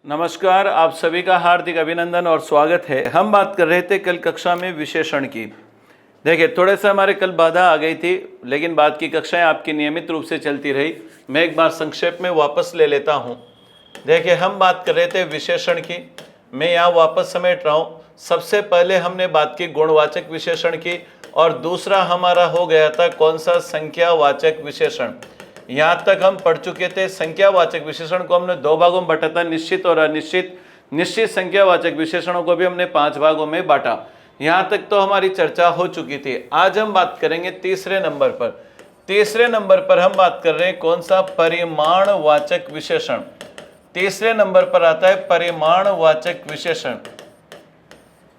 नमस्कार, आप सभी का हार्दिक अभिनंदन और स्वागत है। हम बात कर रहे थे कल कक्षा में विशेषण की। देखिए, थोड़े से हमारे कल बाधा आ गई थी, लेकिन बाद की कक्षाएं आपकी नियमित रूप से चलती रही। मैं एक बार संक्षेप में वापस ले लेता हूं। देखिए, हम बात कर रहे थे विशेषण की। मैं यहाँ वापस समेट रहा हूँ। सबसे पहले हमने बात की गुणवाचक विशेषण की, और दूसरा हमारा हो गया था कौन सा? संख्यावाचक विशेषण। यहाँ तक हम पढ़ चुके थे। संख्यावाचक विशेषण को हमने दो भागों में बांटा था, निश्चित और अनिश्चित। निश्चित संख्यावाचक विशेषणों को भी हमने 5 भागों में बांटा। यहाँ तक तो हमारी चर्चा हो चुकी थी। आज हम बात करेंगे तीसरे नंबर पर। तीसरे नंबर पर हम बात कर रहे हैं कौन सा? परिमाणवाचक विशेषण। तीसरे नंबर पर आता है परिमाणवाचक विशेषण।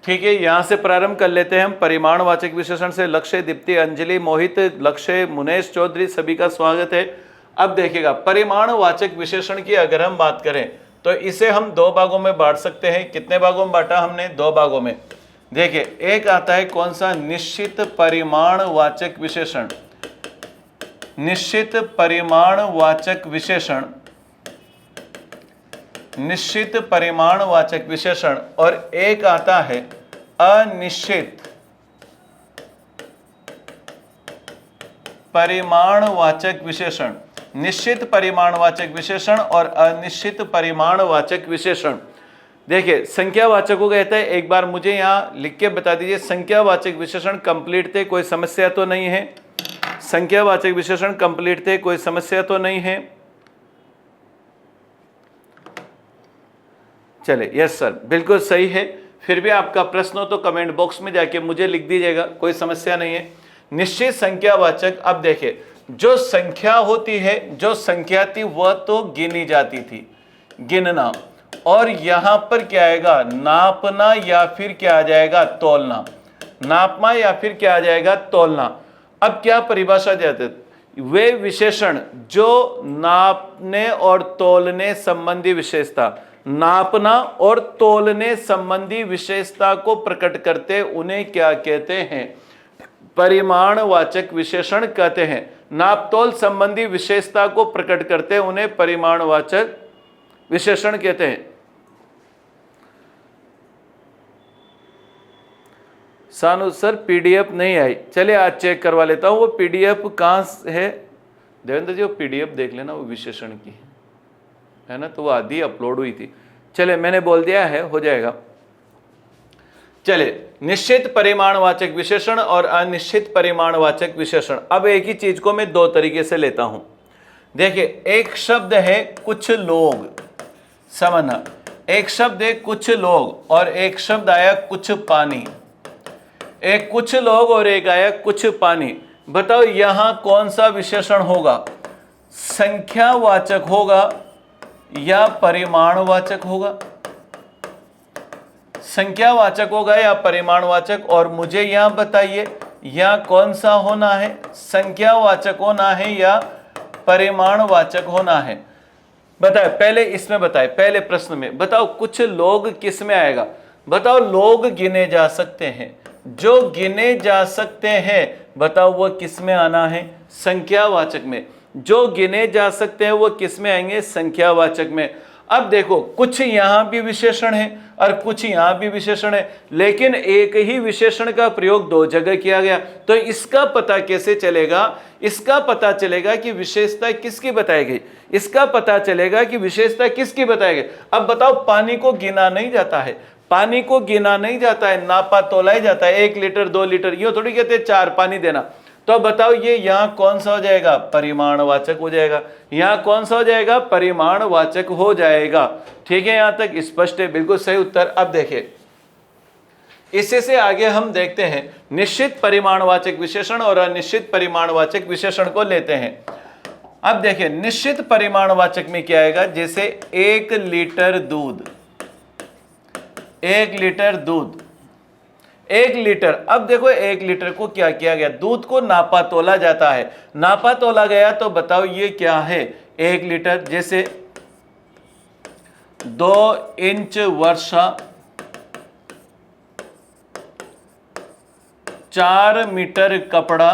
ठीक है, यहां से प्रारंभ कर लेते हैं हम परिमाणवाचक विशेषण से। लक्ष्य, दीप्ति, अंजलि, मोहित, लक्ष्य, मुनेश चौधरी, सभी का स्वागत है। अब देखिएगा, परिमाणवाचक विशेषण की अगर हम बात करें तो इसे हम 2 भागों में बांट सकते हैं। कितने भागों में बांटा हमने? 2 भागों में। देखिए, एक आता है कौन सा? निश्चित परिमाणवाचक विशेषण। निश्चित परिमाणवाचक विशेषण, निश्चित परिमाणवाचक विशेषण। और एक आता है अनिश्चित परिमाणवाचक विशेषण। निश्चित परिमाणवाचक विशेषण और अनिश्चित परिमाणवाचक विशेषण। देखिए, संख्यावाचक को कहते हैं, एक बार मुझे यहां लिख के बता दीजिए, संख्यावाचक विशेषण कंप्लीट थे, कोई समस्या तो नहीं है? संख्यावाचक विशेषण कंप्लीट थे, कोई समस्या तो नहीं है? चले, यस सर, बिल्कुल सही है। फिर भी आपका प्रश्न हो तो कमेंट बॉक्स में जाके मुझे लिख दीजिएगा, कोई समस्या नहीं है। निश्चित संख्यावाचक, अब देखिए, जो संख्या होती है, जो संख्या थी वह तो गिनी जाती थी, गिनना। और यहां पर क्या आएगा? नापना, या फिर क्या आ जाएगा? तोलना। नापना या फिर क्या आ जाएगा? तोलना। अब क्या परिभाषा देते? वे विशेषण जो नापने और तोलने संबंधी विशेषता, नापना और तोलने संबंधी विशेषता को प्रकट करते, उन्हें क्या कहते हैं? परिमाणवाचक विशेषण कहते हैं। नाप तोल संबंधी विशेषता को प्रकट करते, उन्हें परिमाणवाचक विशेषण कहते हैं। सानू सर, पीडीएफ नहीं आई। चलिए, आज चेक करवा लेता हूं। वो पीडीएफ कहां है? देवेंद्र जी, वो पीडीएफ देख लेना, वो विशेषण की है ना, तो वो आधी अपलोड हुई थी। चले, मैंने बोल दिया है, हो जाएगा। चले, निश्चित परिमाणवाचक विशेषण और अनिश्चित परिमाणवाचक विशेषण। अब एक ही चीज को मैं 2 तरीके से लेता हूं। देखिए, एक शब्द है कुछ लोग, समझना। एक शब्द है कुछ लोग, और एक शब्द आया कुछ पानी। एक कुछ लोग और एक आया कुछ पानी। बताओ, यहां कौन सा विशेषण होगा? संख्यावाचक होगा या परिमाणवाचक होगा? संख्यावाचक होगा या परिमाणवाचक? और मुझे यहां बताइए, यहां कौन सा होना है? संख्यावाचक होना है या परिमाणवाचक होना है? बताए, पहले इसमें बताए, पहले प्रश्न में बताओ, कुछ लोग किस में आएगा? बताओ, लोग गिने जा सकते हैं। जो गिने जा सकते हैं, बताओ वो किस में आना है? संख्यावाचक में। जो गिने जा सकते हैं वो किस में आएंगे? संख्यावाचक में। अब देखो, कुछ यहां भी विशेषण है और कुछ यहां भी विशेषण है, लेकिन एक ही विशेषण का प्रयोग 2 जगह किया गया। तो इसका पता कैसे चलेगा? इसका पता चलेगा कि विशेषता किसकी बताई गई। इसका पता चलेगा कि विशेषता किसकी बताई गई। अब बताओ, पानी को गिना नहीं जाता है, पानी को गिना नहीं जाता है, नापा तोला ही जाता है। 1 लीटर 2 लीटर, यूं थोड़ी कहते 4 पानी देना। तो बताओ, ये यहां कौन सा हो जाएगा? परिमाणवाचक हो जाएगा। यहां कौन सा हो जाएगा? परिमाणवाचक हो जाएगा। ठीक है, यहां तक स्पष्ट है? बिल्कुल सही उत्तर। अब देखिए, इसी से आगे हम देखते हैं निश्चित परिमाणवाचक विशेषण और अनिश्चित परिमाणवाचक विशेषण को लेते हैं। अब देखिए, निश्चित परिमाणवाचक में क्या आएगा? जैसे 1 लीटर दूध, 1 लीटर दूध, 1 लीटर। अब देखो, 1 लीटर को क्या किया गया? दूध को नापा तोला जाता है। नापा तोला गया, तो बताओ ये क्या है? 1 लीटर। जैसे 2 इंच वर्षा, 4 मीटर कपड़ा,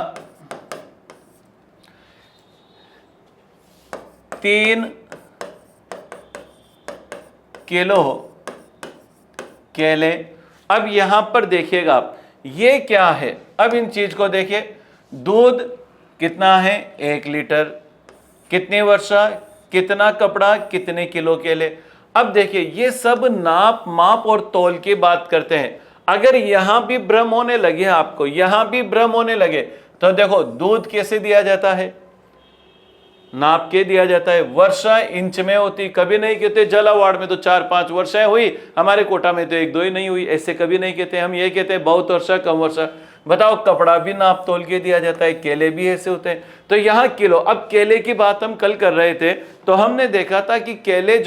3 किलो केले। अब यहां पर देखिएगा आप, ये क्या है, अब इन चीज को देखिए, दूध कितना है 1 लीटर, कितनी वर्षा, कितना कपड़ा, कितने किलो केले। अब देखिए ये सब नाप माप और तौल की बात करते हैं। अगर यहां भी भ्रम होने लगे, आपको यहां भी भ्रम होने लगे, तो देखो दूध कैसे दिया जाता है, नाप के दिया जाता है, वर्षा इंच में होती, कभी नहीं कहते जल अवार्ड में तो 4-5 वर्षाएं हुई, हमारे कोटा में तो 1-2 ही नहीं हुई, ऐसे कभी नहीं कहते। हम ये कहते हैं बहुत वर्षा कम वर्षा। बताओ, कपड़ा भी नाप तोल के दिया जाता है, केले भी ऐसे होते हैं। तो यहाँ किलो, अब केले की बात हम कल कर रहे थे, तो हमने देखा था कि केले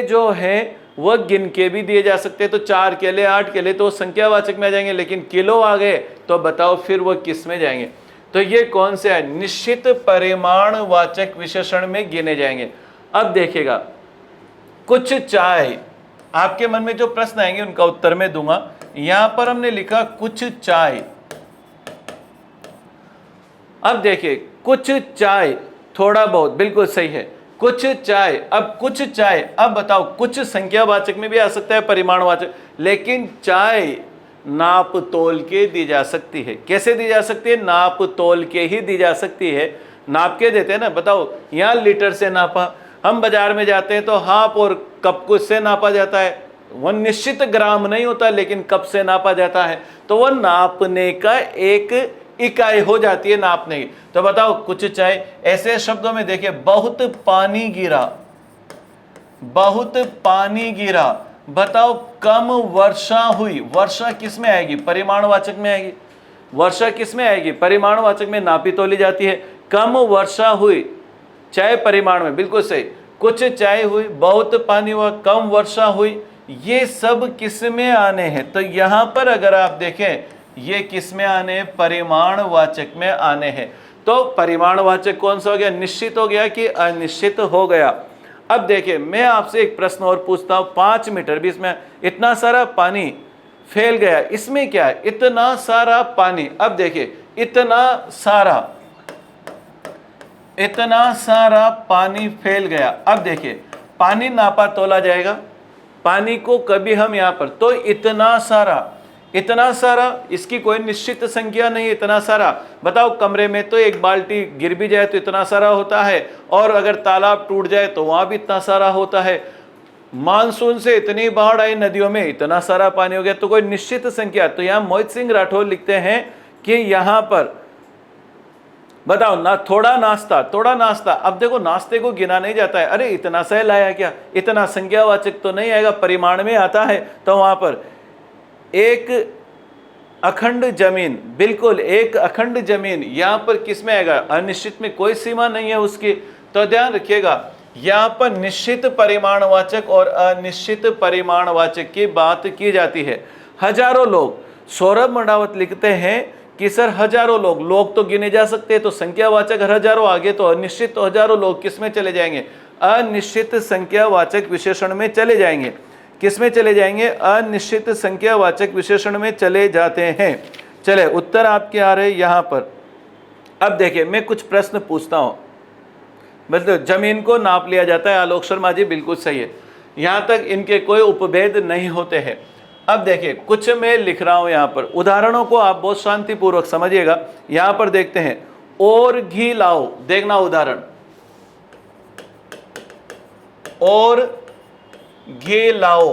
जो है वह गिन के भी दिए जा सकते हैं। तो 4 केले 8 केले तो संख्यावाचक में आ जाएंगे, लेकिन किलो आ गए तो बताओ फिर वह किस में जाएंगे। तो ये कौन से है, निश्चित परिमाणवाचक विशेषण में गिने जाएंगे। अब देखिएगा, कुछ चाय, आपके मन में जो प्रश्न आएंगे उनका उत्तर मैं दूंगा। यहां पर हमने लिखा कुछ चाय। अब देखिए कुछ चाय, थोड़ा बहुत, बिल्कुल सही है, कुछ चाय। अब कुछ चाय, अब बताओ, कुछ संख्यावाचक में भी आ सकता है, परिमाणवाचक, लेकिन चाय नाप तोल के दी जा सकती है। कैसे दी जा सकती है, नाप तोल के ही दी जा सकती है। नाप के देते हैं ना, बताओ, यहां लीटर से नापा, हम बाजार में जाते हैं तो हाफ और कप को से नापा जाता है, वह निश्चित ग्राम नहीं होता, लेकिन कप से नापा जाता है, तो वह नापने का एक इकाई हो जाती है, नापने की। तो बताओ कुछ चाय। ऐसे शब्दों में देखिए, बहुत पानी गिरा, बहुत पानी गिरा। बताओ कम वर्षा हुई, वर्षा किस में आएगी, परिमाणवाचक में आएगी। वर्षा किस में आएगी, परिमाणवाचक में, नापी तोली जाती है। कम वर्षा हुई, चाय परिमाण में, बिल्कुल सही। कुछ चाय हुई, बहुत पानी हुआ, कम वर्षा हुई, ये सब किस में आने हैं। तो यहां पर अगर आप देखें, ये किस में आने हैं, परिमाणवाचक में आने हैं। तो परिमाणवाचक कौन सा हो गया, निश्चित हो गया कि अनिश्चित हो गया। अब देखिए मैं आपसे एक प्रश्न और पूछता हूं, 5 मीटर भी इसमें, इतना सारा पानी फैल गया, इसमें क्या है, इतना सारा पानी। अब देखिए इतना सारा पानी फैल गया। अब देखिए पानी नापा तोला जाएगा, पानी को कभी हम यहां पर, तो इतना सारा, इसकी कोई निश्चित संख्या नहीं, इतना सारा। बताओ कमरे में तो एक बाल्टी गिर भी जाए तो इतना सारा होता है, और अगर तालाब टूट जाए तो वहां भी इतना सारा होता है। मानसून से इतनी बाढ़ आई नदियों में, इतना सारा पानी हो गया, तो कोई निश्चित संख्या। तो यहां मोहित सिंह राठौर लिखते हैं कि यहां पर बताओ ना, थोड़ा नाश्ता। अब देखो नाश्ते को गिना नहीं जाता है, अरे इतना सा लाया क्या, इतना संख्यावाचक तो नहीं आएगा, परिमाण में आता है। तो वहां पर एक अखंड जमीन, बिल्कुल एक अखंड जमीन, यहां पर किस में आएगा, अनिश्चित में, कोई सीमा नहीं है उसकी। तो ध्यान रखिएगा, यहां पर निश्चित परिमाणवाचक और अनिश्चित परिमाणवाचक की बात की जाती है। हजारों लोग, सौरभ मंडावत लिखते हैं कि सर हजारों लोग तो गिने जा सकते हैं, तो संख्यावाचक हजारों आगे, तो अनिश्चित, तो हजारों लोग किस में चले जाएंगे, अनिश्चित संख्यावाचक विशेषण में चले जाएंगे। किस में चले जाएंगे, अनिश्चित संख्यावाचक विशेषण में चले जाते हैं। चले उत्तर आपके आ रहे यहां पर। अब देखिए मैं कुछ प्रश्न पूछता हूं, मतलब जमीन को नाप लिया जाता है, आलोक शर्मा जी बिल्कुल सही है, यहां तक इनके कोई उपभेद नहीं होते हैं। अब देखिए कुछ मैं लिख रहा हूं यहां पर, उदाहरणों को आप बहुत शांतिपूर्वक समझिएगा। यहां पर देखते हैं, और घी लाओ, देखना उदाहरण, और घी लाओ,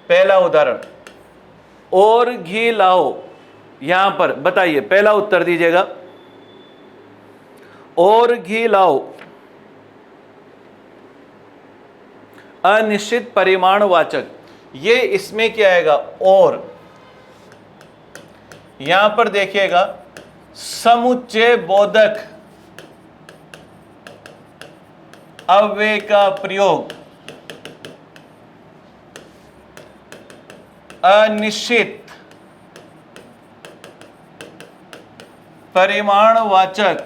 पहला उदाहरण, और घी लाओ। यहां पर बताइए, पहला उत्तर दीजिएगा, और घी लाओ, अनिश्चित परिमाणवाचक, ये इसमें क्या आएगा, और। यहां पर देखिएगा, समुच्चय बोधक अव्यय का प्रयोग, अनिश्चित परिमाणवाचक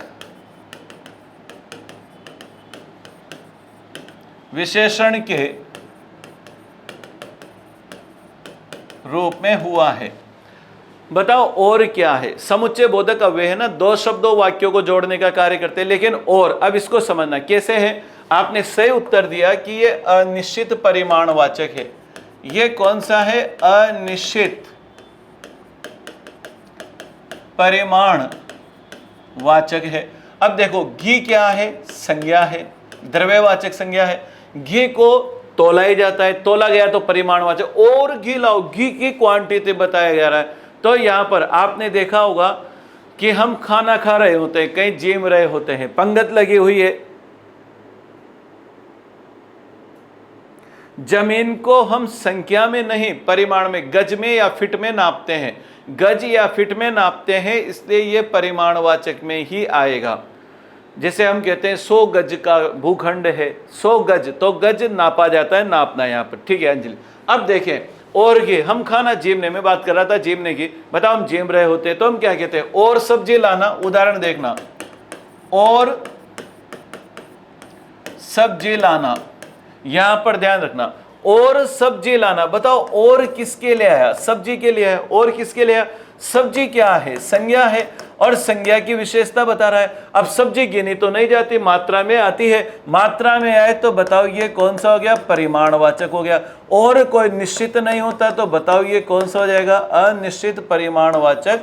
विशेषण के रूप में हुआ है। बताओ और क्या है, समुच्चय बोधक अव्यय है ना, दो शब्दों वाक्यों को जोड़ने का कार्य करते हैं, लेकिन और, अब इसको समझना कैसे है। आपने सही उत्तर दिया कि ये अनिश्चित परिमाणवाचक है। ये कौन सा है? अनिश्चित परिमाणवाचक है। अब देखो घी क्या है? संज्ञा है, द्रव्यवाचक संज्ञा है। घी को तोला ही जाता है, तोला गया तो परिमाणवाचक। और घी लाओ, घी की क्वांटिटी बताया जा रहा है। तो यहां पर आपने देखा होगा कि हम खाना खा रहे होते हैं, कहीं जिम रहे होते हैं, पंगत लगी हुई है, जमीन को हम संख्या में नहीं परिमाण में, गज में या फिट में नापते हैं, गज या फिट में नापते हैं, इसलिए ये परिमाणवाचक में ही आएगा। जैसे हम कहते हैं 100 गज का भूखंड है, 100 गज, तो गज नापा जाता है, नापना यहाँ पर, ठीक है अंजलि। अब देखें, और घी, हम खाना जीमने में बात कर रहा था, जीमने की, बताओ हम जीम रहे होते हैं तो हम क्या कहते हैं? और सब्जी लाना, उदाहरण देखना, और सब्जी लाना, यहां पर ध्यान रखना, और सब्जी लाना। बताओ और किसके लिए आया? सब्जी के लिए है। और किसके लिए आया? सब्जी क्या है? संज्ञा है, और संज्ञा की विशेषता बता रहा है। अब सब्जी गिनी तो नहीं जाती, मात्रा में आती है, मात्रा में आए तो बताओ ये कौन सा हो गया? परिमाणवाचक हो गया। और कोई निश्चित नहीं होता तो बताओ ये कौन सा हो जाएगा? अनिश्चित परिमाणवाचक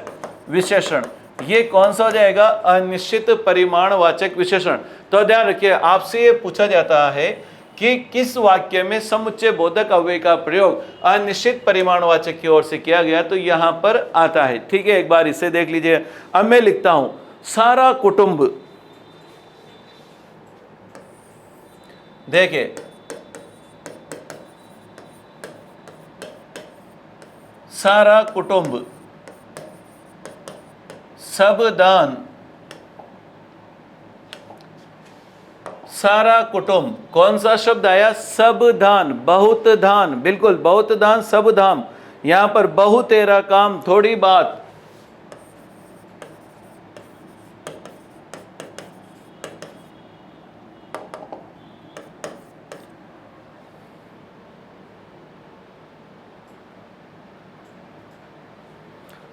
विशेषण। ये कौन सा हो जाएगा? अनिश्चित परिमाणवाचक विशेषण। तो ध्यान रखिए, आपसे ये पूछा जाता है कि किस वाक्य में समुच्चय बोधक अव्यय का प्रयोग अनिश्चित परिमाणवाचक की ओर से किया गया, तो यहां पर आता है। ठीक है, एक बार इसे देख लीजिए। अब मैं लिखता हूं, सारा कुटुंब, देखिए सारा कुटुंब, सब दान, सारा कुटुंब, कौन सा शब्द आया? सब धान, बहुत धान, बिल्कुल बहुत धान, सब धाम। यहां पर बहु तेरा काम, थोड़ी बात,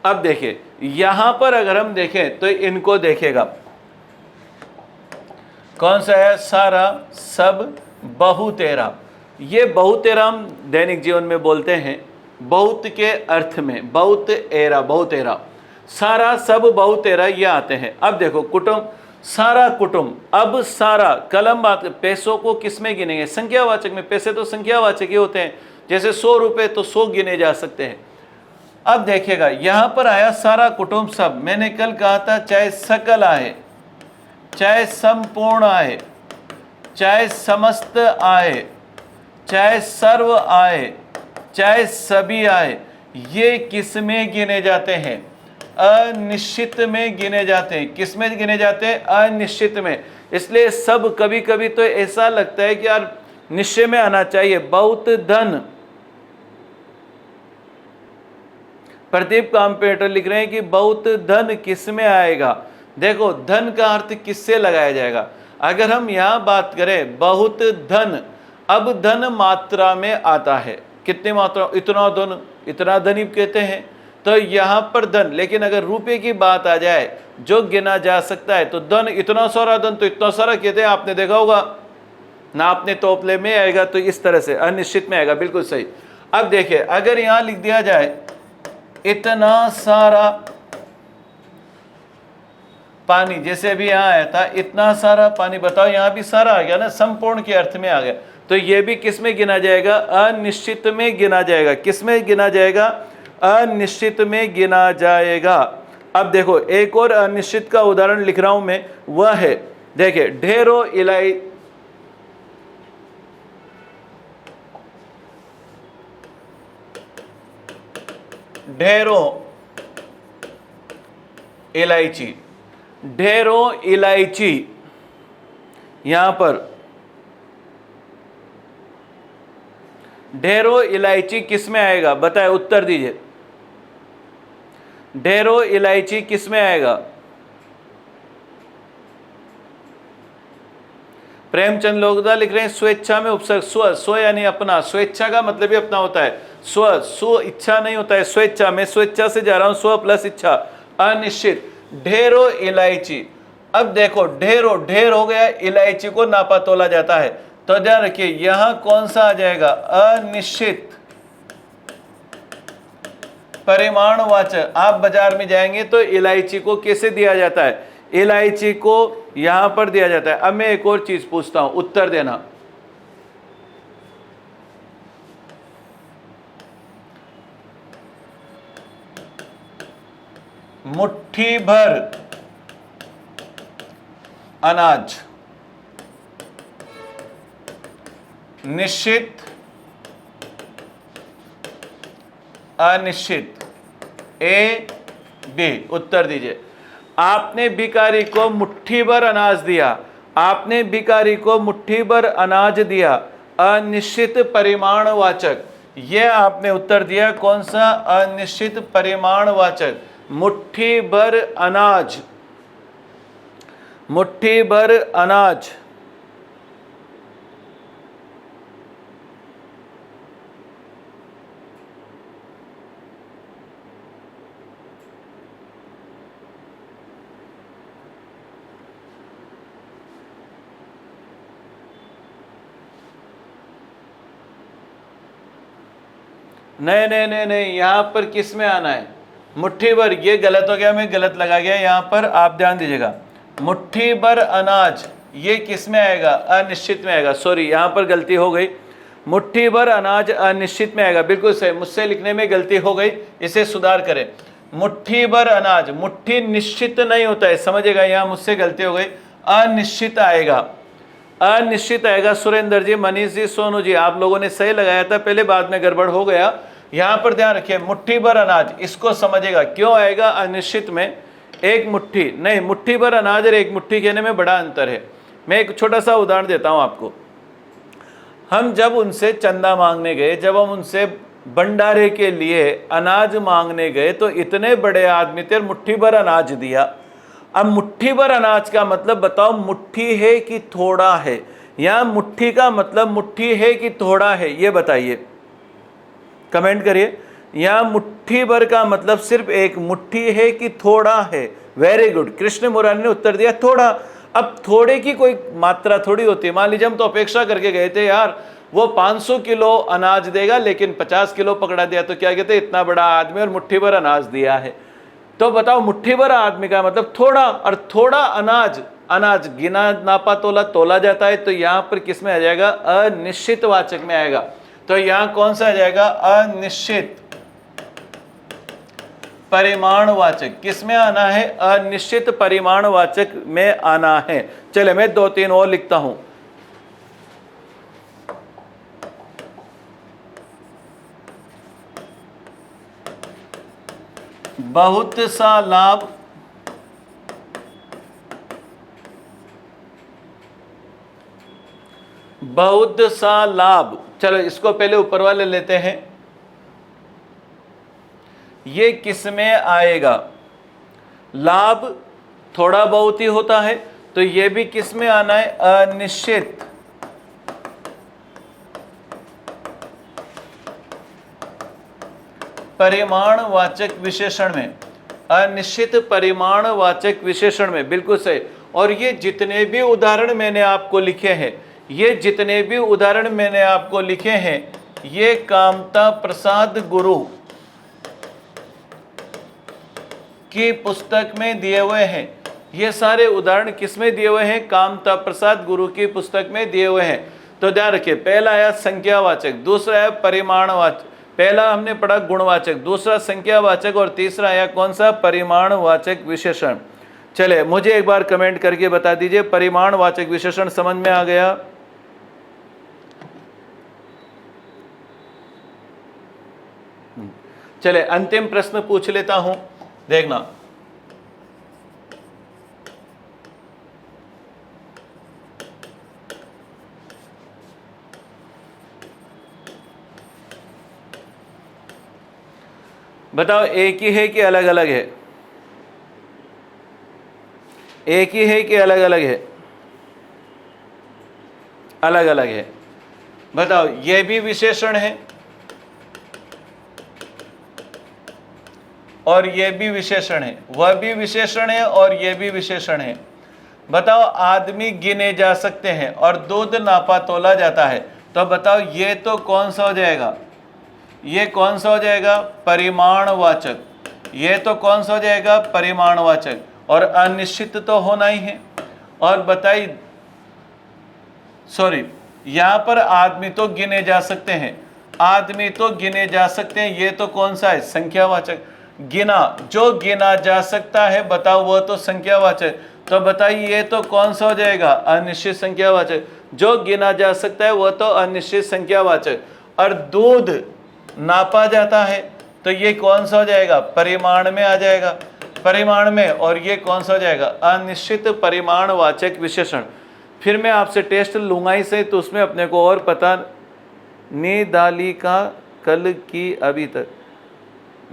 अब देखिए यहां पर अगर हम देखें तो इनको देखेगा, कौन सा है? सारा, सब, बहु तेरा। ये बहु तेरा हम दैनिक जीवन में बोलते हैं, बहुत के अर्थ में, बहुत एरा, बहुत एरा। सारा, सब, बहु तेरा ये आते हैं। अब देखो कुटुंब, सारा कुटुंब, अब सारा कलम बात, पैसों को किस में गिनेंगे? संख्यावाचक में। पैसे तो संख्यावाचक ही होते हैं, जैसे 100 रुपए तो 100 गिने जा सकते हैं। अब देखिएगा यहां पर आया सारा कुटुंब सब। मैंने कल कहा था चाहे सकल आए, चाहे संपूर्ण आए, चाहे समस्त आए, चाहे सर्व आए, चाहे सभी आए, ये किस में गिने जाते हैं? अनिश्चित में गिने जाते हैं। किस में गिने जाते हैं? अनिश्चित में। इसलिए सब कभी कभी तो ऐसा लगता है कि यार निश्चय में आना चाहिए। बहुत धन, प्रदीप कॉम्पिटिटर लिख रहे हैं कि बहुत धन किस में आएगा? देखो धन का अर्थ किससे लगाया जाएगा? अगर हम यहां बात करें बहुत धन, अब धन मात्रा में आता है, कितनी मात्रा? इतना धन, इतना धन कहते हैं, तो यहां पर धन। लेकिन अगर रुपए की बात आ जाए जो गिना जा सकता है, तो धन, इतना सारा धन, तो इतना सारा कहते हैं, आपने देखा होगा ना, आपने तोपले में आएगा तो इस तरह से अनिश्चित में आएगा। बिल्कुल सही। अब देखिए अगर यहां लिख दिया जाए इतना सारा पानी, जैसे भी यहां आया था इतना सारा पानी, बताओ यहां भी सारा आ गया ना, संपूर्ण के अर्थ में आ गया, तो ये भी किस में गिना जाएगा? अनिश्चित में गिना जाएगा। किस में गिना जाएगा? अनिश्चित में गिना जाएगा। अब देखो एक और अनिश्चित का उदाहरण लिख रहा हूं मैं, वह है, देखिए ढेरों इलायची, ढेरों इलायची, यहां पर ढेरों इलायची किस में आएगा? बताए, उत्तर दीजिए। ढेरों इलायची किस में आएगा? प्रेमचंद लोकदा लिख रहे हैं स्वेच्छा में उपसर्ग, स्व, स्व यानी अपना, स्वेच्छा का मतलब ही अपना होता है, स्व इच्छा नहीं होता है, स्वेच्छा, मैं स्वेच्छा से जा रहा हूं, स्व प्लस इच्छा, अनिश्चित। ढेरों इलायची, अब देखो ढेर हो गया, इलायची को नापा तोला जाता है। तो ध्यान रखिए यहां कौन सा आ जाएगा, अनिश्चित परिमाणवाचक। आप बाजार में जाएंगे तो इलायची को कैसे दिया जाता है, इलायची को यहां पर दिया जाता है। अब मैं एक और चीज पूछता हूं, उत्तर देना। मुट्ठी भर अनाज निश्चित अनिश्चित, ए बी, उत्तर दीजिए। आपने भिखारी को मुट्ठी भर अनाज दिया, आपने भिखारी को मुट्ठी भर अनाज दिया, अनिश्चित परिमाणवाचक। यह आपने उत्तर दिया कौन सा, अनिश्चित परिमाणवाचक। मुट्ठी भर अनाज, मुट्ठी भर अनाज। नहीं, यहां पर किस में आना है, मुट्ठी भर। ये गलत हो गया, मैं गलत लगा गया यहां पर, आप ध्यान दीजिएगा। मुट्ठी भर अनाज ये किस में आएगा, अनिश्चित में आएगा। सॉरी यहां पर गलती हो गई, मुट्ठी भर अनाज अनिश्चित में आएगा, बिल्कुल सही, मुझसे लिखने में गलती हो गई, इसे सुधार करें। मुट्ठी भर अनाज, मुट्ठी निश्चित नहीं होता है, समझिएगा, यहां मुझसे गलती हो गई, अनिश्चित आएगा, अनिश्चित आएगा। सुरेंद्र जी, मनीष जी, सोनू जी, आप लोगों ने सही लगाया था पहले, बाद में गड़बड़ हो गया। यहां पर ध्यान रखिए, मुट्ठी भर अनाज, इसको समझिएगा क्यों आएगा अनिश्चित में। एक मुट्ठी नहीं, मुट्ठी भर अनाज और एक मुट्ठी कहने में बड़ा अंतर है। मैं एक छोटा सा उदाहरण देता हूं आपको। हम जब उनसे चंदा मांगने गए, जब हम उनसे भंडारे के लिए अनाज मांगने गए, तो इतने बड़े आदमी थे, मुट्ठी भर अनाज दिया। अब मुट्ठी भर अनाज का मतलब बताओ, मुट्ठी है कि थोड़ा है, या मुट्ठी का मतलब मुट्ठी है कि थोड़ा है, ये बताइए, कमेंट करिए। या मुट्ठी भर का मतलब सिर्फ एक मुट्ठी है कि थोड़ा है। वेरी गुड, कृष्ण मुरारी ने उत्तर दिया थोड़ा। अब थोड़े की कोई मात्रा थोड़ी होती है। मान लीजिए हम तो अपेक्षा करके गए थे यार वो 500 किलो अनाज देगा, लेकिन 50 किलो पकड़ा दिया, तो क्या कहते, इतना बड़ा आदमी और मुट्ठी भर अनाज दिया है। तो बताओ मुट्ठी भर आदमी का मतलब थोड़ा, और थोड़ा अनाज, अनाज गिना नापा तोला तोला जाता है। तो यहां पर किस में आ जाएगा, अनिश्चित वाचक में आएगा। तो यहां कौन सा आ जाएगा, अनिश्चित परिमाणवाचक। किस में आना है, अनिश्चित परिमाणवाचक में आना है। चले मैं 2-3 और लिखता हूं। बहुत सा लाभ, बहुत सा लाभ। चलो इसको पहले ऊपर वाले लेते हैं। ये किस में आएगा, लाभ थोड़ा बहुत ही होता है, तो ये भी किस में आना है, अनिश्चित परिमाणवाचक विशेषण में, अनिश्चित परिमाणवाचक विशेषण में, बिल्कुल सही। और ये जितने भी उदाहरण मैंने आपको लिखे हैं, ये जितने भी उदाहरण मैंने आपको लिखे हैं, ये कामता प्रसाद गुरु की पुस्तक में दिए हुए हैं। ये सारे उदाहरण किस में दिए हुए हैं, कामता प्रसाद गुरु की पुस्तक में दिए हुए हैं। तो ध्यान रखिए, पहला आया संख्यावाचक, दूसरा आया परिमाणवाचक, पहला हमने पढ़ा गुणवाचक, दूसरा संख्यावाचक, और तीसरा आया कौन सा, परिमाणवाचक विशेषण। चले मुझे एक बार कमेंट करके बता दीजिए, परिमाणवाचक विशेषण समझ में आ गया। चले अंतिम प्रश्न पूछ लेता हूं, देखना। बताओ एक ही है कि अलग अलग है, एक ही है कि अलग अलग है, अलग अलग है। बताओ यह भी विशेषण है और यह भी विशेषण है, वह भी विशेषण है और यह भी विशेषण है। बताओ आदमी गिने जा सकते हैं और दूध नापा तोला जाता है, तो बताओ ये तो कौन सा हो जाएगा, ये कौन सा हो जाएगा, परिमाणवाचक। ये तो कौन सा हो जाएगा, परिमाणवाचक। और अनिश्चित तो होना ही है। और बताइए, सॉरी, यहां पर आदमी तो गिने जा सकते हैं, आदमी तो गिने जा सकते हैं, ये तो कौन सा है, संख्यावाचक। गिना, जो गिना जा सकता है बताओ वो तो संख्यावाचक। तो बताइए ये तो कौन सा हो जाएगा, अनिश्चित संख्यावाचक। जो गिना जा सकता है वो तो अनिश्चित संख्यावाचक। और दूध नापा जाता है तो ये कौन सा हो जाएगा, परिमाण में आ जाएगा, परिमाण में। और ये कौन सा हो जाएगा, अनिश्चित परिमाणवाचक विशेषण। फिर मैं आपसे टेस्ट लूंगा ही सही, तो उसमें अपने को और पता निदाली का कल की अभी तक।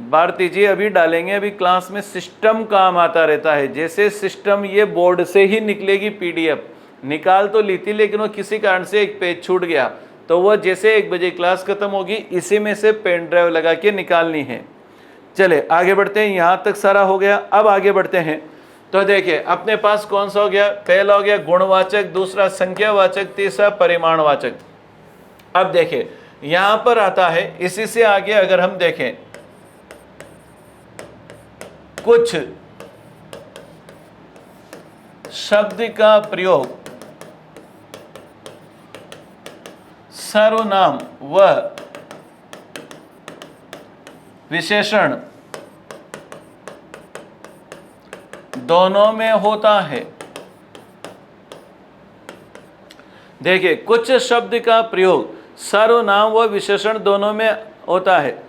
भारती जी अभी डालेंगे, अभी क्लास में सिस्टम काम आता रहता है। जैसे सिस्टम ये बोर्ड से ही निकलेगी पीडीएफ, निकाल तो ली थी लेकिन वो किसी कारण से एक पेज छूट गया, तो वो जैसे 1 बजे क्लास खत्म होगी इसी में से पेन ड्राइव लगा के निकालनी है। चले आगे बढ़ते हैं, यहाँ तक सारा हो गया। अब आगे बढ़ते हैं, तो देखिए अपने पास कौन सा हो गया, पहला हो गया गुणवाचक, दूसरा संख्यावाचक, तीसरा परिमाणवाचक। अब देखिए यहां पर आता है, इसी से आगे अगर हम देखें, कुछ शब्द का प्रयोग सर्वनाम व विशेषण दोनों में होता है। देखिए कुछ शब्द का प्रयोग सर्वनाम व विशेषण दोनों में होता है।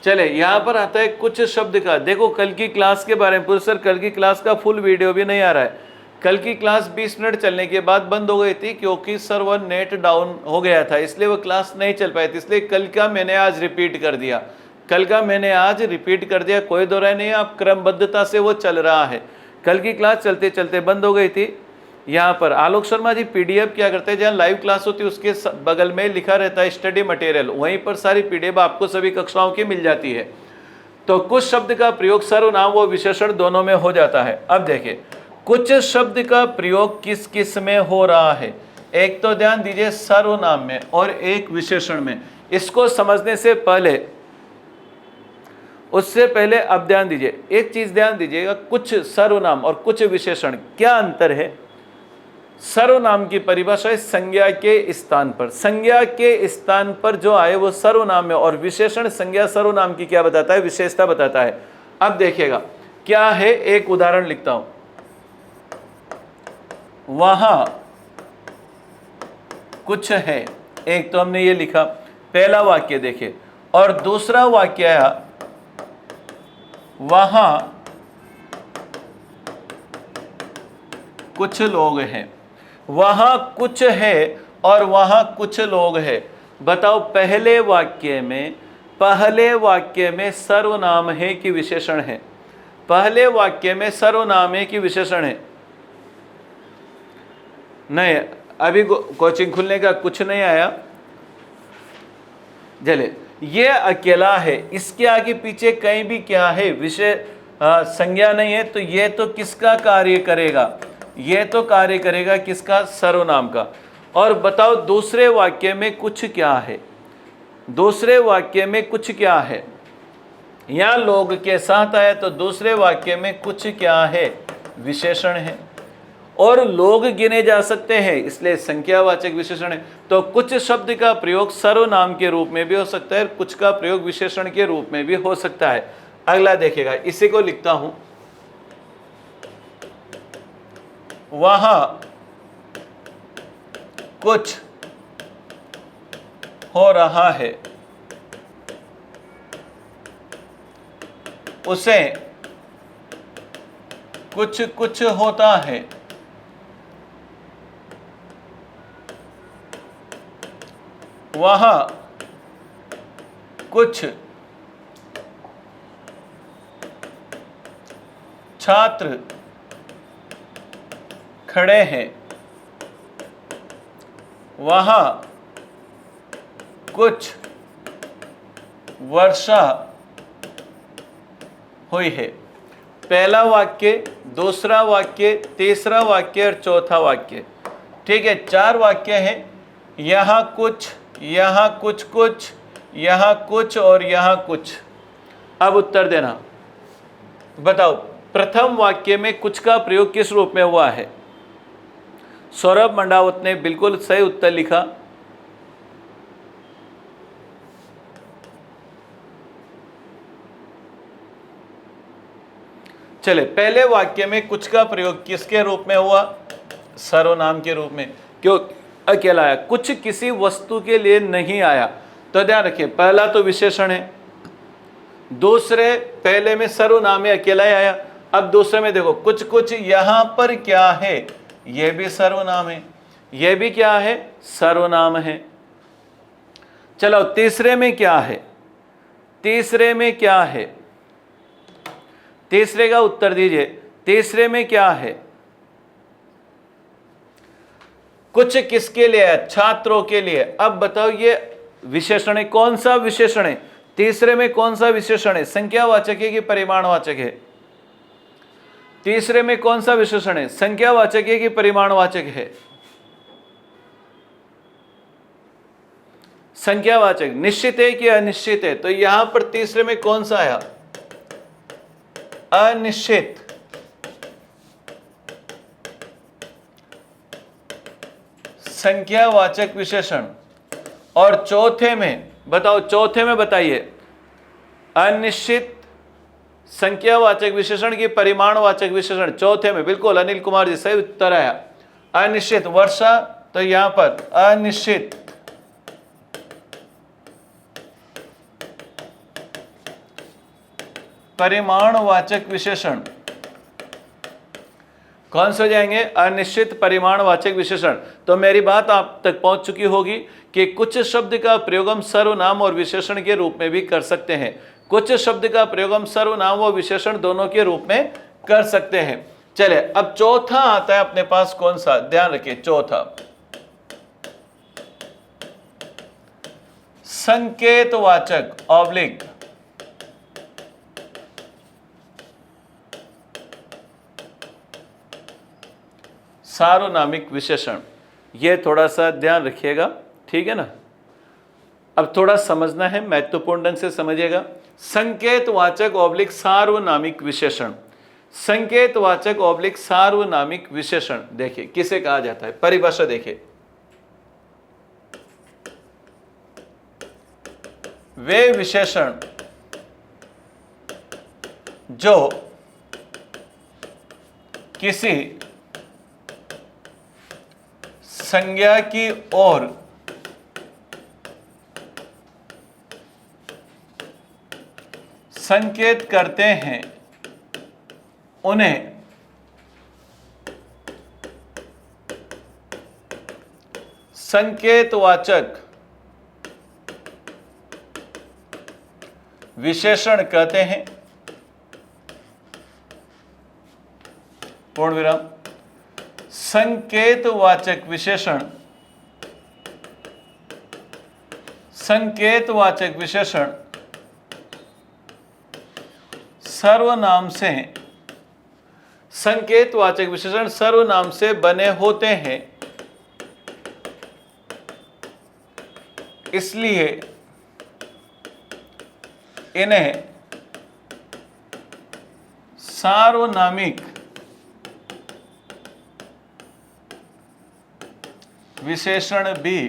चले यहां पर आता है कुछ शब्द का। देखो कल की क्लास के बारे में, सर कल की क्लास का फुल वीडियो भी नहीं आ रहा है। कल की क्लास 20 मिनट चलने के बाद बंद हो गई थी, क्योंकि सर वो नेट डाउन हो गया था, इसलिए वो क्लास नहीं चल पाई थी। इसलिए कल का मैंने आज रिपीट कर दिया, कल का मैंने आज रिपीट कर दिया। कोई दो राय नहीं, आप क्रमबद्धता से वो चल रहा है। कल की क्लास चलते चलते बंद हो गई थी। यहाँ पर आलोक शर्मा जी पीडीएफ क्या करते हैं, जहाँ लाइव क्लास होती है उसके बगल में लिखा रहता है स्टडी मटेरियल, वहीं पर सारी पीडीएफ आपको सभी कक्षाओं की मिल जाती है। तो कुछ शब्द का प्रयोग सर्वनाम व विशेषण दोनों में हो जाता है। अब देखिए कुछ शब्द का प्रयोग किस किस में हो रहा है, एक तो ध्यान दीजिए सर्वनाम में और एक विशेषण में। इसको समझने से पहले, उससे पहले अब ध्यान दीजिए, एक चीज ध्यान दीजिएगा, कुछ सर्वनाम और कुछ विशेषण क्या अंतर है। सर्वनाम की परिभाषा है संज्ञा के स्थान पर, संज्ञा के स्थान पर जो आए वो सर्वनाम है, और विशेषण संज्ञा सर्वनाम की क्या बताता है, विशेषता बताता है। अब देखिएगा क्या है, एक उदाहरण लिखता हूं। वहां कुछ है, एक तो हमने ये लिखा, पहला वाक्य देखिए, और दूसरा वाक्य आया वहां कुछ लोग हैं। वहां कुछ है और वहां कुछ लोग हैं। बताओ पहले वाक्य में सर्वनाम है कि विशेषण है, पहले वाक्य में सर्वनाम है कि विशेषण है। नहीं, अभी कोचिंग खुलने का कुछ नहीं आया। चले ये अकेला है, इसके आगे पीछे कहीं भी क्या है, विषय संज्ञा नहीं है, तो ये तो किसका कार्य करेगा, ये तो कार्य करेगा किसका, सर्वनाम का। और बताओ दूसरे वाक्य में कुछ क्या है, दूसरे वाक्य में कुछ क्या है, यहां लोग के साथ आया तो दूसरे वाक्य में कुछ क्या है, विशेषण है। और लोग गिने जा सकते हैं इसलिए संख्यावाचक विशेषण है। तो कुछ शब्द का प्रयोग सर्वनाम के रूप में भी हो सकता है, कुछ का प्रयोग विशेषण के रूप में भी हो सकता है। अगला देखिएगा, इसी को लिखता हूं, वहां कुछ हो रहा है, उसे कुछ कुछ होता है। वहां कुछ छात्र खड़े हैं। वहां कुछ वर्षा हुई है। पहला वाक्य, दूसरा वाक्य, तीसरा वाक्य और चौथा वाक्य। ठीक है, 4 वाक्य हैं। यहाँ कुछ, यहाँ कुछ कुछ, यहाँ कुछ और यहाँ कुछ। अब उत्तर देना। बताओ, प्रथम वाक्य में कुछ का प्रयोग किस रूप में हुआ है? सौरभ मंडावत ने बिल्कुल सही उत्तर लिखा। चले, पहले वाक्य में कुछ का प्रयोग किसके रूप में हुआ? सर्वनाम के रूप में। क्यों अकेला आया? कुछ किसी वस्तु के लिए नहीं आया। तो ध्यान रखिए, पहला तो विशेषण है, दूसरे पहले में सर्वनाम है, अकेला ही आया। अब दूसरे में देखो, कुछ कुछ यहां पर क्या है? यह भी सर्वनाम है, यह भी क्या है? सर्वनाम है। चलो, तीसरे में क्या है? तीसरे में क्या है? तीसरे का उत्तर दीजिए। तीसरे में क्या है? कुछ किसके लिए है? छात्रों के लिए। अब बताओ, ये विशेषण है, कौन सा विशेषण है? तीसरे में कौन सा विशेषण है? संख्यावाचक है कि परिमाणवाचक है? तीसरे में कौन सा विशेषण है? संख्यावाचक है कि परिमाणवाचक है? संख्यावाचक। निश्चित है कि अनिश्चित है? तो यहां पर तीसरे में कौन सा आया? अनिश्चित। संख्यावाचक विशेषण। और चौथे में बताओ, चौथे में बताइए, अनिश्चित संख्यावाचक विशेषण की परिमाणवाचक विशेषण? चौथे में बिल्कुल अनिल कुमार जी सही उत्तर आया। अनिश्चित। वर्षा, तो यहां पर अनिश्चित परिमाणवाचक विशेषण। कौन से हो जाएंगे? अनिश्चित परिमाणवाचक विशेषण। तो मेरी बात आप तक पहुंच चुकी होगी कि कुछ शब्द का प्रयोग हम सर्वनाम और विशेषण के रूप में भी कर सकते हैं। कुछ शब्द का प्रयोग हम सर्वनाम और विशेषण दोनों के रूप में कर सकते हैं। चले, अब चौथा आता है अपने पास, कौन सा? ध्यान रखिए, चौथा संकेतवाचक ऑब्लिक सार्वनामिक विशेषण। यह थोड़ा सा ध्यान रखिएगा, ठीक है ना? अब थोड़ा समझना है, महत्वपूर्ण ढंग से समझिएगा। संकेतवाचक ऑब्लिक सार्वनामिक विशेषण। संकेतवाचक ऑब्लिक सार्वनामिक विशेषण देखिए किसे कहा जाता है? परिभाषा देखिए, वे विशेषण जो किसी संज्ञा की ओर संकेत करते हैं, उन्हें संकेतवाचक विशेषण कहते हैं। पूर्ण विराम। संकेतवाचक विशेषण, संकेतवाचक विशेषण सर्वनाम से, संकेतवाचक विशेषण सर्वनाम से बने होते हैं, इसलिए इन्हें सार्वनामिक विशेषण भी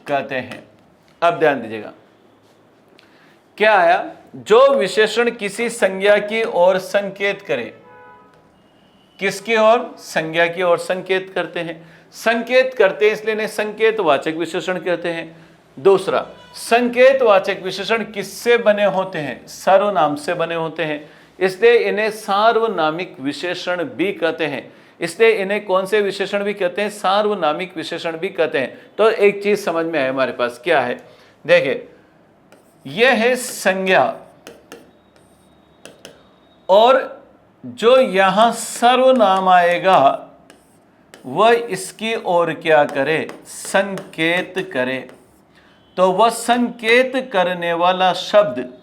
कहते हैं। अब ध्यान दीजिएगा, क्या आया? जो विशेषण किसी संज्ञा की ओर संकेत करे। किसकी ओर? संज्ञा की ओर संकेत करते हैं। संकेत करते हैं इसलिए इन्हें संकेतवाचक विशेषण कहते हैं। दूसरा, संकेतवाचक विशेषण किससे बने होते हैं? सर्वनाम से बने होते हैं, इसलिए इन्हें सार्वनामिक विशेषण भी कहते हैं। इसलिए इन्हें कौन से विशेषण भी कहते हैं? सार्वनामिक विशेषण भी कहते हैं। तो एक चीज समझ में आए हमारे पास, क्या है? देखिए, यह है संज्ञा, और जो यहां सर्वनाम आएगा वह इसकी ओर क्या करे? संकेत करे। तो वह संकेत करने वाला शब्द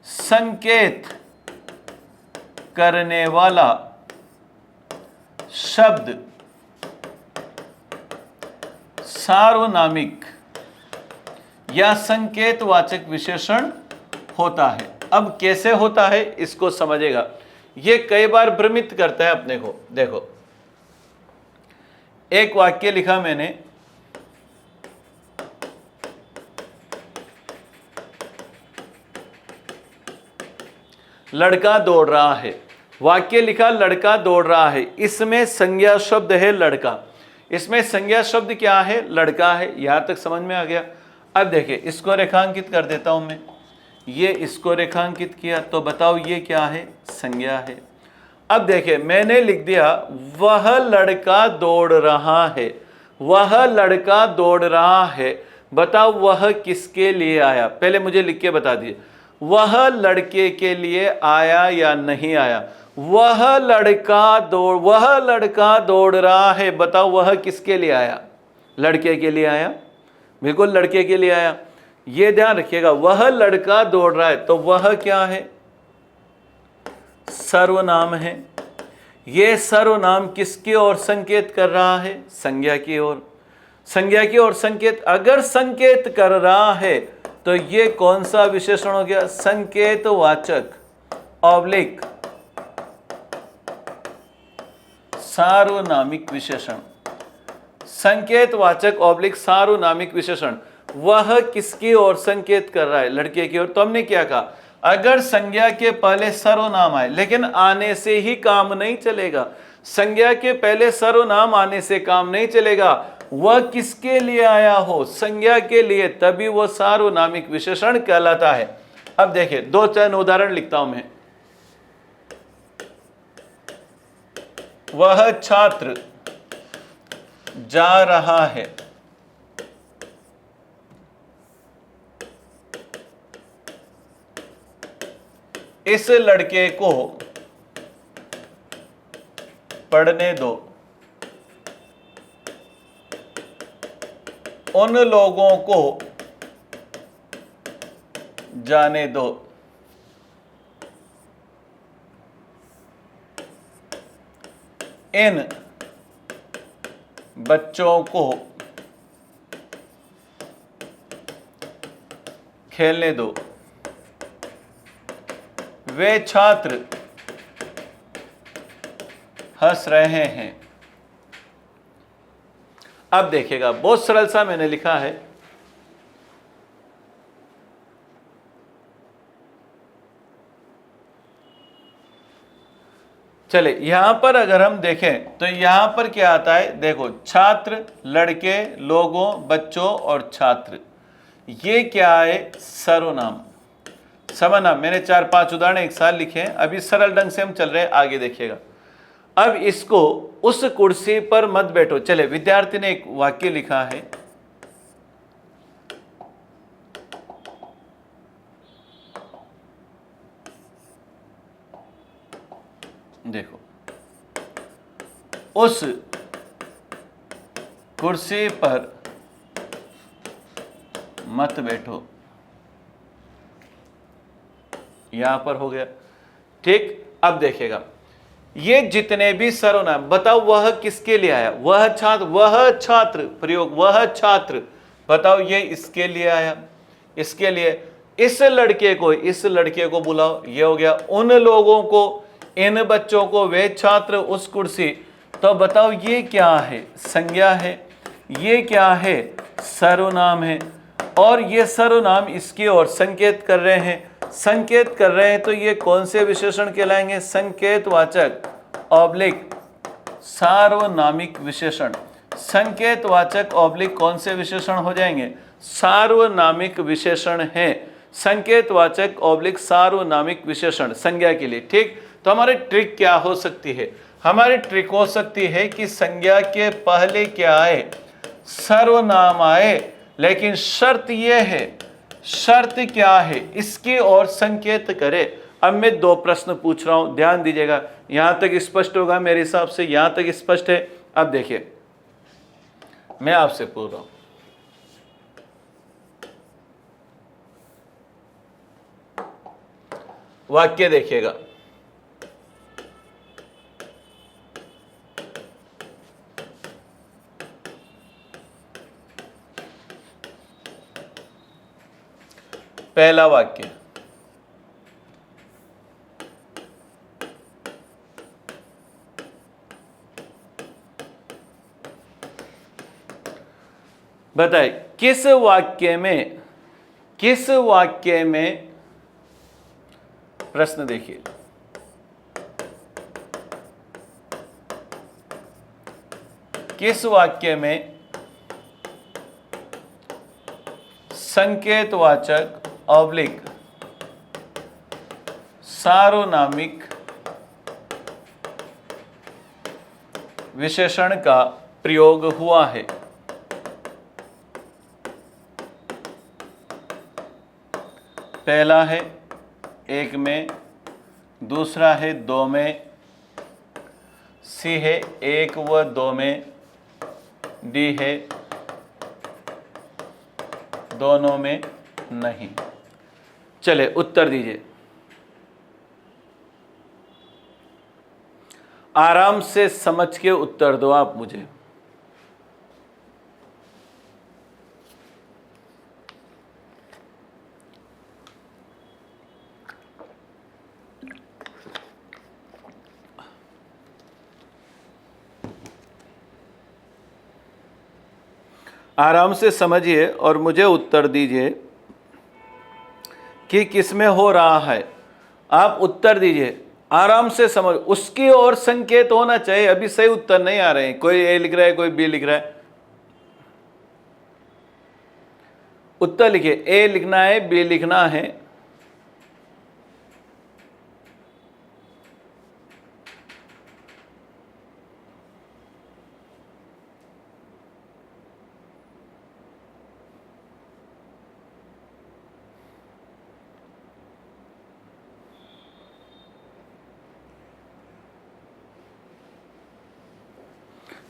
संकेत करने वाला शब्द सार्वनामिक या संकेतवाचक विशेषण होता है। अब कैसे होता है इसको समझेगा, ये कई बार भ्रमित करता है अपने को। देखो, एक वाक्य लिखा मैंने, लड़का दौड़ रहा है। वाक्य लिखा लड़का दौड़ रहा है, इसमें संज्ञा शब्द है लड़का, इसमें संज्ञा शब्द क्या है? लड़का है। यहां तक समझ में आ गया। अब देखिए, इसको रेखांकित कर देता हूं मैं, ये इसको रेखांकित किया तो बताओ ये क्या है? संज्ञा है। अब देखिए, मैंने लिख दिया वह लड़का दौड़ रहा है, वह लड़का दौड़ रहा है। बताओ वह किसके लिए आया? पहले मुझे लिख के बता दिए, वह लड़के के लिए आया या नहीं आया? वह लड़का दौड़ रहा है। बताओ वह किसके लिए आया? लड़के के लिए आया, बिल्कुल लड़के के लिए आया। ये ध्यान रखिएगा, वह लड़का दौड़ रहा है तो वह क्या है? सर्वनाम है। ये सर्वनाम किसकी ओर संकेत कर रहा है? संज्ञा की ओर। संज्ञा की ओर संकेत अगर संकेत कर रहा है तो ये कौन सा विशेषण हो गया? संकेतवाचक ऑब्लिक सार्वनामिक विशेषण। संकेतवाचक ऑब्लिक सार्वनामिक विशेषण। वह किसकी ओर संकेत कर रहा है? लड़के की ओर। तो हमने क्या कहा? अगर संज्ञा के पहले सर्वनाम आए, लेकिन आने से ही काम नहीं चलेगा, संज्ञा के पहले सर्वनाम आने से काम नहीं चलेगा। वह किसके लिए आया हो? संज्ञा के लिए, तभी वह सार्वनामिक विशेषण कहलाता है। अब देखिए, 2-3 उदाहरण लिखता हूं मैं। वह छात्र जा रहा है, इस लड़के को पढ़ने दो, उन लोगों को जाने दो। इन बच्चों को खेलने दो। वे छात्र हंस रहे हैं। अब देखिएगा, बहुत सरल सा मैंने लिखा है। चले, यहां पर अगर हम देखें तो यहां पर क्या आता है? देखो, छात्र, लड़के, लोगों, बच्चों और छात्र, ये क्या है? सर्वनाम। समझना, मैंने 4-5 उदाहरण एक साथ लिखे हैं। अभी सरल ढंग से हम चल रहे हैं, आगे देखिएगा। अब इसको उस कुर्सी पर मत बैठो। चले, विद्यार्थी ने एक वाक्य लिखा है, देखो, उस कुर्सी पर मत बैठो। यहां पर हो गया, ठीक। अब देखिएगा, ये जितने भी सर्वनाम, बताओ वह किसके लिए आया? वह छात्र प्रयोग, वह छात्र, बताओ ये इसके लिए आया, इसके लिए। इस लड़के को बुलाओ, ये हो गया। उन लोगों को, इन बच्चों को, वे छात्र, उस कुर्सी। तो बताओ ये क्या है? संज्ञा है। ये क्या है? सर्वनाम है। और ये सर्वनाम इसकी ओर संकेत कर रहे हैं, संकेत कर रहे हैं, तो ये कौन से विशेषण कहलाएंगे? संकेतवाचक ऑब्लिक सार्वनामिक विशेषण। संकेतवाचक ऑब्लिक कौन से विशेषण हो जाएंगे? सार्वनामिक विशेषण है। संकेतवाचक ऑब्लिक सार्वनामिक विशेषण संज्ञा के लिए, ठीक। तो हमारी ट्रिक क्या हो सकती है? हमारी ट्रिक हो सकती है कि संज्ञा के पहले क्या आए? सर्वनाम आए, लेकिन शर्त यह है, शर्त क्या है? इसकी ओर संकेत करे। अब मैं 2 प्रश्न पूछ रहा हूं, ध्यान दीजिएगा। यहां तक स्पष्ट होगा मेरे हिसाब से, यहां तक स्पष्ट है। अब देखिए, मैं आपसे पूछ रहा हूं, वाक्य देखिएगा। पहला वाक्य, बताइए किस वाक्य में प्रश्न देखिए, किस वाक्य में संकेतवाचक ऑब्लिक सार्वनामिक विशेषण का प्रयोग हुआ है? पहला है 1 में, दूसरा है 2 में, सी है 1 व 2 में, डी है दोनों में नहीं। चले उत्तर दीजिए, आराम से समझ के उत्तर दो आप मुझे। आराम से समझिए और मुझे उत्तर दीजिए कि किसमें हो रहा है। आप उत्तर दीजिए, आराम से समझ, उसकी ओर संकेत होना चाहिए। अभी सही उत्तर नहीं आ रहे हैं, कोई ए लिख रहा है, कोई बी लिख रहा है। उत्तर लिखिए, ए लिखना है, बी लिखना है।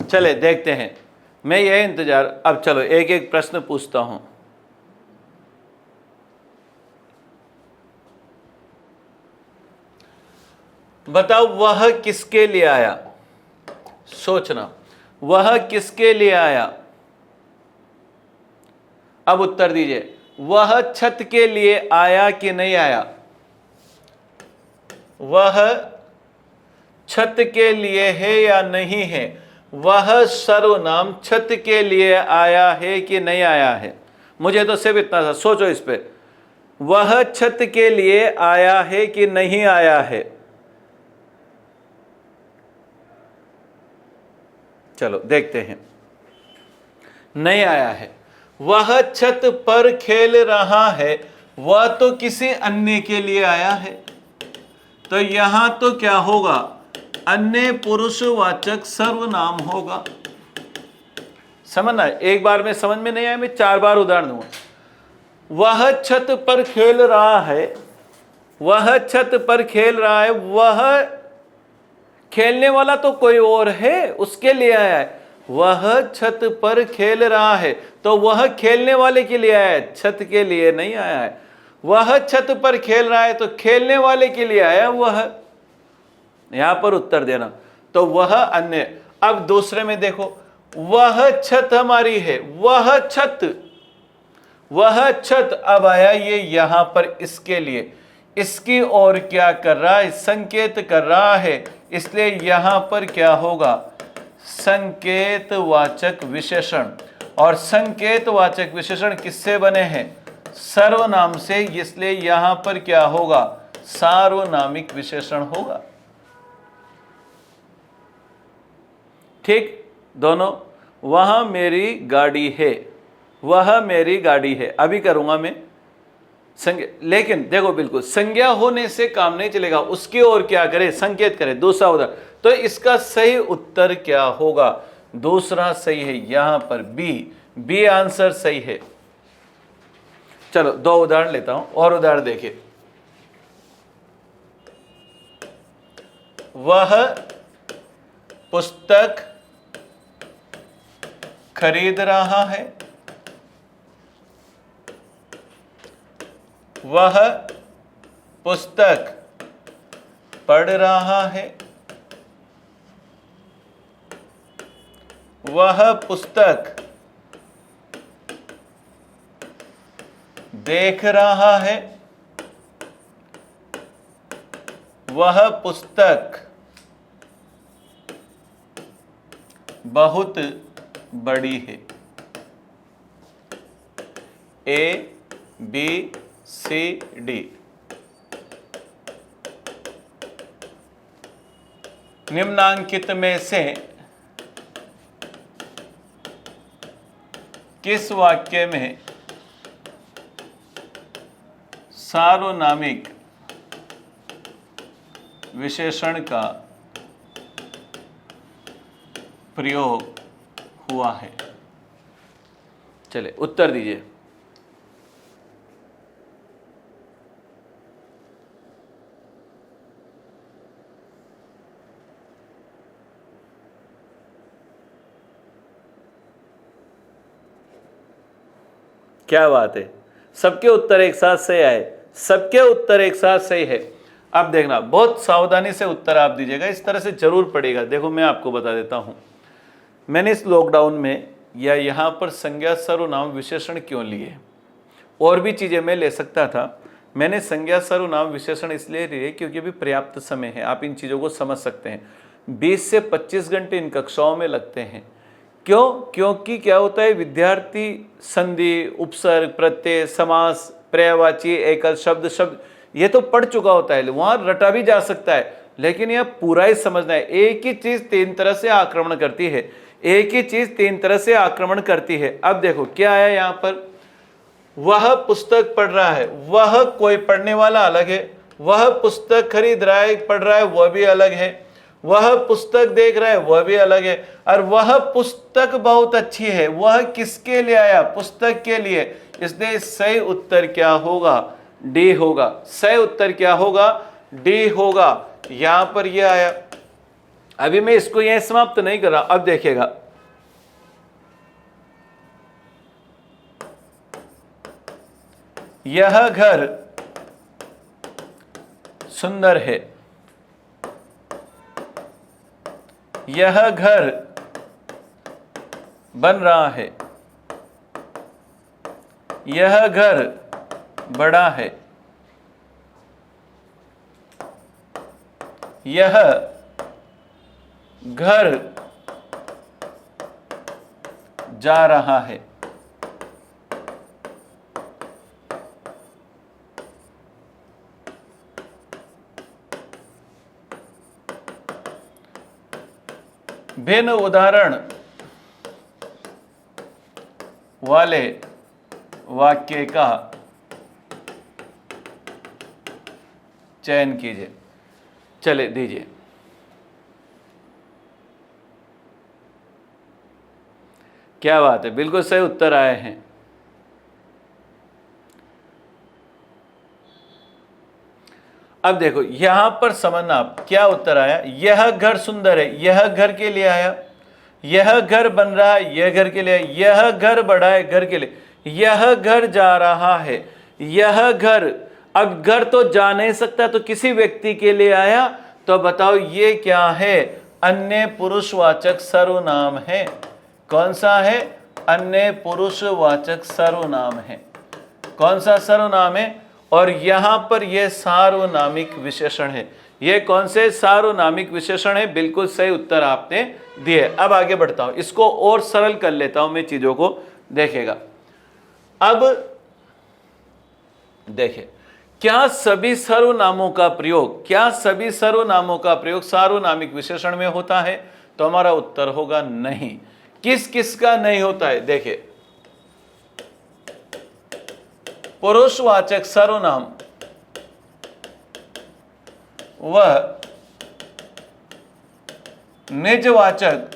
चले देखते हैं, मैं यही इंतजार। अब चलो एक एक प्रश्न पूछता हूं। बताओ वह किसके लिए आया? सोचना, वह किसके लिए आया? अब उत्तर दीजिए, वह छत के लिए आया कि नहीं आया? वह छत के लिए है या नहीं है? वह सर्वनाम छत के लिए आया है कि नहीं आया है? मुझे तो सिर्फ इतना सा सोचो इस पे, वह छत के लिए आया है कि नहीं आया है? चलो देखते हैं, नहीं आया है। वह छत पर खेल रहा है, वह तो किसी अन्य के लिए आया है, तो यहां तो क्या होगा? अन्य पुरुषवाचक सर्वनाम होगा। समझना, एक बार में समझ में नहीं आया, मैं 4 बार उदाहरण दूंगा। वह छत पर खेल रहा है, वह छत पर खेल रहा है, वह खेलने वाला तो कोई और है, उसके लिए आया है। वह छत पर खेल रहा है, तो वह खेलने वाले के लिए आया है, छत के लिए नहीं आया है। वह छत पर खेल रहा है, तो खेलने वाले के लिए आया वह। यहां पर उत्तर देना, तो वह अन्य। अब दूसरे में देखो, वह छत हमारी है, वह छत अब आया ये यहां पर इसके लिए, इसकी ओर क्या कर रहा है? संकेत कर रहा है, इसलिए यहां पर क्या होगा? संकेतवाचक विशेषण। और संकेतवाचक विशेषण किससे बने हैं? सर्वनाम से, इसलिए यहां पर क्या होगा? सार्वनामिक विशेषण होगा। ठीक, दोनों। वहां मेरी गाड़ी है, वह मेरी गाड़ी है, अभी करूंगा मैं संज्ञा। लेकिन देखो, बिल्कुल संज्ञा होने से काम नहीं चलेगा, उसकी ओर क्या करे? संकेत करे। दूसरा उदाहरण, तो इसका सही उत्तर क्या होगा? दूसरा सही है, यहां पर बी आंसर सही है। चलो 2 उदाहरण लेता हूं, और उदाहरण देखिए। वह पुस्तक खरीद रहा है, वह पुस्तक पढ़ रहा है, वह पुस्तक देख रहा है, वह पुस्तक बहुत बड़ी है। A, B, C, D। निम्नांकित में से किस वाक्य में सार्वनामिक विशेषण का प्रयोग हुआ है? चले उत्तर दीजिए। क्या बात है, सबके उत्तर एक साथ सही आए, सबके उत्तर एक साथ सही है। अब देखना, बहुत सावधानी से उत्तर आप दीजिएगा, इस तरह से जरूर पड़ेगा। देखो मैं आपको बता देता हूं, मैंने इस लॉकडाउन में या यहाँ पर संज्ञा सर्वनाम विशेषण क्यों लिए, और भी चीज़ें मैं ले सकता था। मैंने संज्ञा सर्वनाम विशेषण इसलिए लिए क्योंकि अभी पर्याप्त समय है, आप इन चीज़ों को समझ सकते हैं। 20 से 25 घंटे इन कक्षाओं में लगते हैं। क्यों? क्योंकि क्या होता है, विद्यार्थी संधि, उपसर्ग, प्रत्यय, समास, पर्यायवाची, एकल शब्द ये तो पढ़ चुका होता है, वहां रटा भी जा सकता है, लेकिन यह पूरा ही समझना है। एक ही चीज 3 तरह से आक्रमण करती है, एक ही चीज 3 तरह से आक्रमण करती है। अब देखो क्या आया यहां पर, वह पुस्तक पढ़ रहा है, वह कोई पढ़ने वाला अलग है, वह पुस्तक खरीद रहा है, पढ़ रहा है, वह भी अलग है, वह पुस्तक देख रहा है, वह भी अलग है, और वह पुस्तक बहुत अच्छी है, वह किसके लिए आया? पुस्तक के लिए। इसलिए सही उत्तर क्या होगा? डी होगा। सही उत्तर क्या होगा? डी होगा। यहां पर यह आया। अभी मैं इसको यहां समाप्त नहीं कर रहा, अब देखिएगा, यह घर सुंदर है, यह घर बन रहा है, यह घर बड़ा है, यह घर जा रहा है। भिन्न उदाहरण वाले वाक्य का चयन कीजिए। चले दीजिए। क्या बात है, बिल्कुल सही उत्तर आए हैं। अब देखो यहां पर समझना, आप क्या उत्तर आया। यह घर सुंदर है, यह घर के लिए आया, यह घर बन रहा है, यह घर के लिए, यह घर बड़ा है, घर के लिए, यह घर जा रहा है, यह घर। अब घर तो जा नहीं सकता, तो किसी व्यक्ति के लिए आया, तो बताओ ये क्या है? अन्य पुरुषवाचक सर्वनाम है। कौन सा है? अन्य पुरुषवाचक सर्वनाम है। कौन सा सर्वनाम है? और यहां पर यह सार्वनामिक विशेषण है। यह कौन से सार्वनामिक विशेषण है? बिल्कुल सही उत्तर आपने दिए। अब आगे बढ़ता हूं, इसको और सरल कर लेता हूं मैं चीजों को, देखेगा। अब देखिए, क्या सभी सर्वनामों का प्रयोग सार्वनामिक विशेषण में होता है? तो हमारा उत्तर होगा नहीं। किस किस का नहीं होता है? देखिए, पुरुषवाचक सर्वनाम वह निजवाचक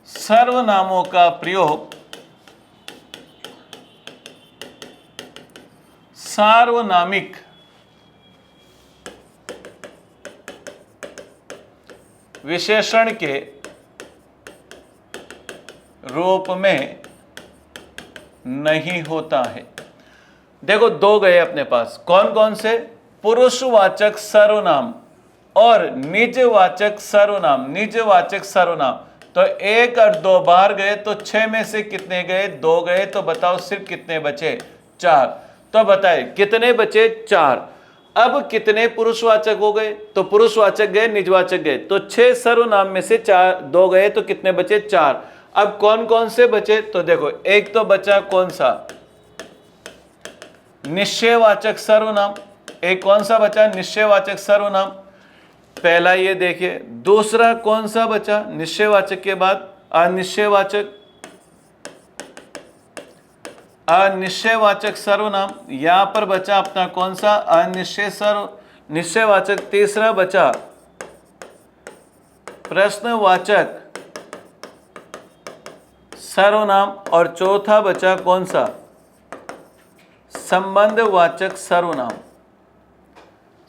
सर्वनामों का प्रयोग सार्वनामिक विशेषण के रूप में नहीं होता है। देखो दो गए अपने पास, कौन कौन से? पुरुषवाचक सर्वनाम और निजवाचक सर्वनाम, निजवाचक सर्वनाम, तो 1 और 2 बाहर गए तो 6 में से कितने गए? 2 गए। तो बताओ सिर्फ कितने बचे? 4। तो बताए कितने बचे? 4। अब कितने पुरुषवाचक हो गए? तो पुरुषवाचक गए, निजवाचक गए, तो 6 सर्वनाम में से 2 गए, तो कितने बचे? 4। अब कौन कौन से बचे? तो देखो, एक तो बचा कौन सा? निश्चयवाचक सर्वनाम। एक कौन सा बचा? निश्चयवाचक सर्वनाम। पहला ये देखिए। दूसरा कौन सा बचा निश्चयवाचक के बाद? अनिश्चयवाचक। अनिश्चयवाचक सर्वनाम। यहां पर बचा अपना कौन सा? निश्चयवाचक। तीसरा बचा प्रश्नवाचक सर्वनाम और चौथा बचा कौन सा? संबंधवाचक सर्वनाम।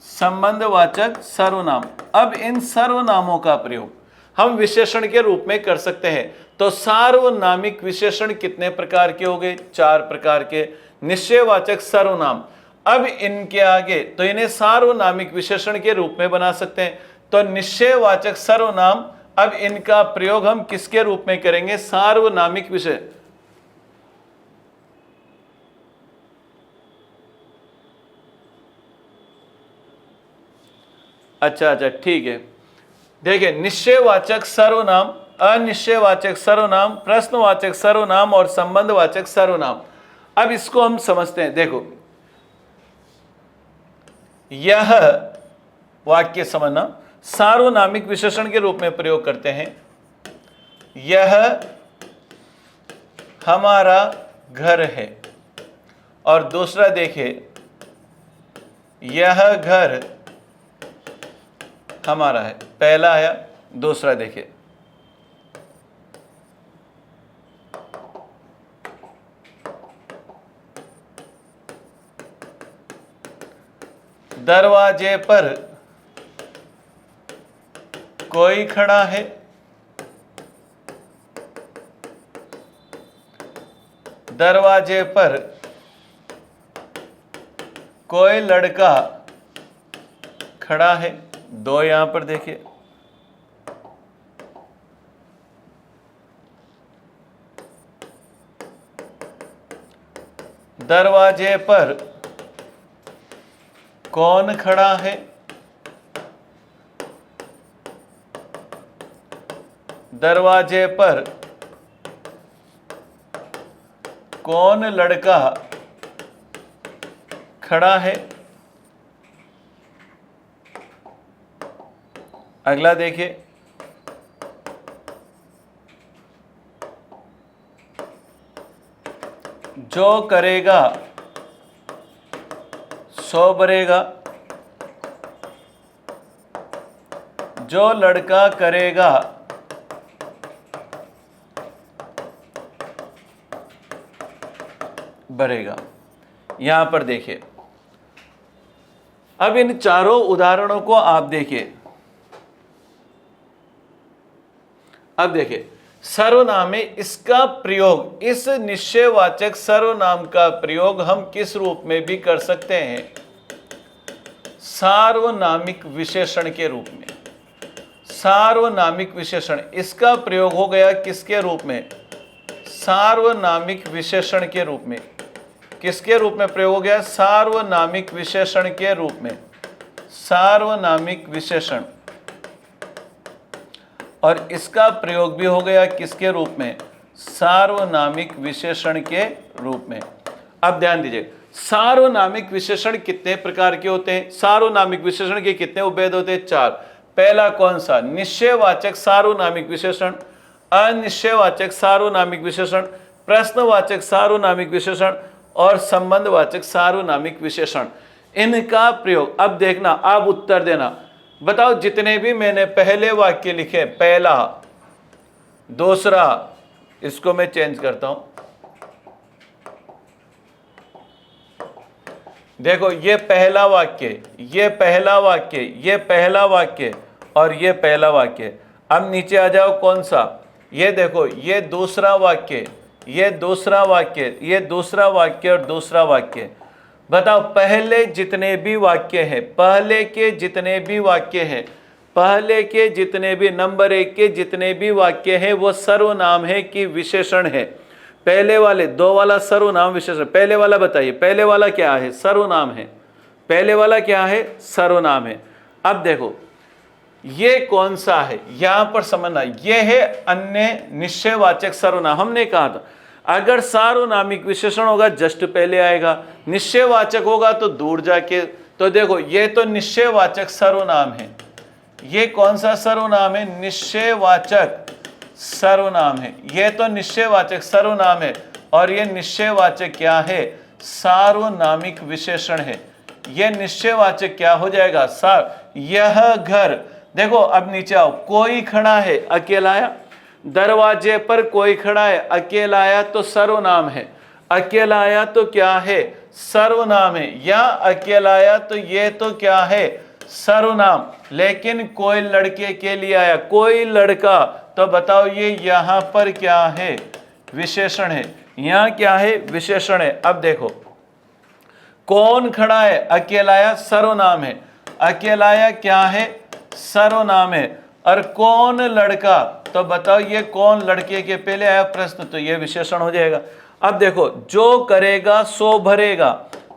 संबंधवाचक सर्वनाम। अब इन सर्वनामों का प्रयोग हम विशेषण के रूप में कर सकते हैं। तो सार्वनामिक विशेषण कितने प्रकार के हो गए? 4 प्रकार के। निश्चयवाचक सर्वनाम, अब इनके आगे तो इन्हें सार्वनामिक विशेषण के रूप में बना सकते हैं। तो निश्चयवाचक सर्वनाम, अब इनका प्रयोग हम किसके रूप में करेंगे? सार्वनामिक विशेषण। अच्छा, ठीक है। देखिए, निश्चयवाचक सर्वनाम, अनिश्चयवाचक सर्वनाम, प्रश्नवाचक सर्वनाम और संबंधवाचक सर्वनाम। अब इसको हम समझते हैं। देखो, यह वाक्य समझना, सार्वनामिक विशेषण के रूप में प्रयोग करते हैं। यह हमारा घर है। और दूसरा देखिए, यह घर हमारा है। पहला आया। दूसरा देखिए, दरवाजे पर कोई खड़ा है। दरवाजे पर कोई लड़का खड़ा है। 2 यहां पर देखिए। दरवाजे पर कौन खड़ा है? दरवाजे पर कौन लड़का खड़ा है? अगला देखिए, जो करेगा सो बरेगा। जो लड़का करेगा बरेगा। यहां पर देखिए, अब इन चारों उदाहरणों को आप देखिए। अब देखिए, सर्वनाम में इसका प्रयोग, इस निश्चयवाचक सर्वनाम का प्रयोग हम किस रूप में भी कर सकते हैं? सार्वनामिक विशेषण के रूप में। सार्वनामिक विशेषण, इसका प्रयोग हो गया किसके रूप में? सार्वनामिक विशेषण के रूप में। किसके रूप में प्रयोग हो गया? सार्वनामिक विशेषण के रूप में। सार्वनामिक विशेषण। और इसका प्रयोग भी हो गया किसके रूप में? सार्वनामिक विशेषण के रूप में। अब ध्यान दीजिए, सार्वनामिक विशेषण कितने प्रकार के होते हैं? सार्वनामिक विशेषण के कितने उपभेद होते हैं? 4। पहला कौन सा? निश्चयवाचक सार्वनामिक विशेषण, अनिश्चयवाचक सार्वनामिक विशेषण, प्रश्नवाचक सार्वनामिक विशेषण और संबंधवाचक सार्वनामिक विशेषण। इनका प्रयोग, अब देखना, अब उत्तर देना। बताओ, जितने भी मैंने पहले वाक्य लिखे, पहला, दूसरा, इसको मैं चेंज करता हूं। देखो, ये पहला वाक्य, ये पहला वाक्य, ये पहला वाक्य और ये पहला वाक्य। अब नीचे आ जाओ, कौन सा? ये देखो, ये दूसरा वाक्य, ये दूसरा वाक्य, ये दूसरा वाक्य और दूसरा वाक्य। बताओ पहले जितने भी वाक्य हैं, पहले के जितने भी वाक्य हैं, पहले के जितने भी नंबर 1 के जितने भी वाक्य हैं वो सर्वनाम है कि विशेषण है? पहले वाले 2 वाला सर्वनाम विशेषण, पहले वाला बताइए, पहले वाला क्या है? सर्वनाम है। पहले वाला क्या है? सर्वनाम है। अब देखो ये कौन सा है यहां पर समझना, ये है अन्य निश्चयवाचक सर्वनाम। हमने कहा था अगर सार्वनामिक विशेषण होगा जस्ट पहले आएगा, निश्चयवाचक होगा तो दूर जाके। तो देखो ये तो निश्चयवाचक सर्वनाम है। ये कौन सा सर्वनाम है? निश्चयवाचक सर्वनाम है। ये तो निश्चयवाचक सर्वनाम है और ये निश्चयवाचक क्या है? सार्वनामिक विशेषण है। ये निश्चयवाचक क्या हो जाएगा? यह घर। देखो अब नीचे आओ, कोई खड़ा है अकेलाया, दरवाजे पर कोई खड़ा है अकेलाया तो सर्वनाम है। अकेलाया तो क्या है? सर्वनाम है। या अकेलाया तो ये तो क्या है? सर्वनाम। लेकिन कोई लड़के के लिए आया, कोई लड़का, तो बताओ ये यहां पर क्या है? विशेषण है। यहां क्या है? विशेषण है। अब देखो कौन खड़ा है अकेलाया सर्वनाम है, अकेलाया क्या है? सर्वनाम है। और कौन लड़का, तो बताओ ये कौन लड़के के पहले आया प्रश्न, तो ये विशेषण हो जाएगा। अब देखो जो करेगा सो भरेगा,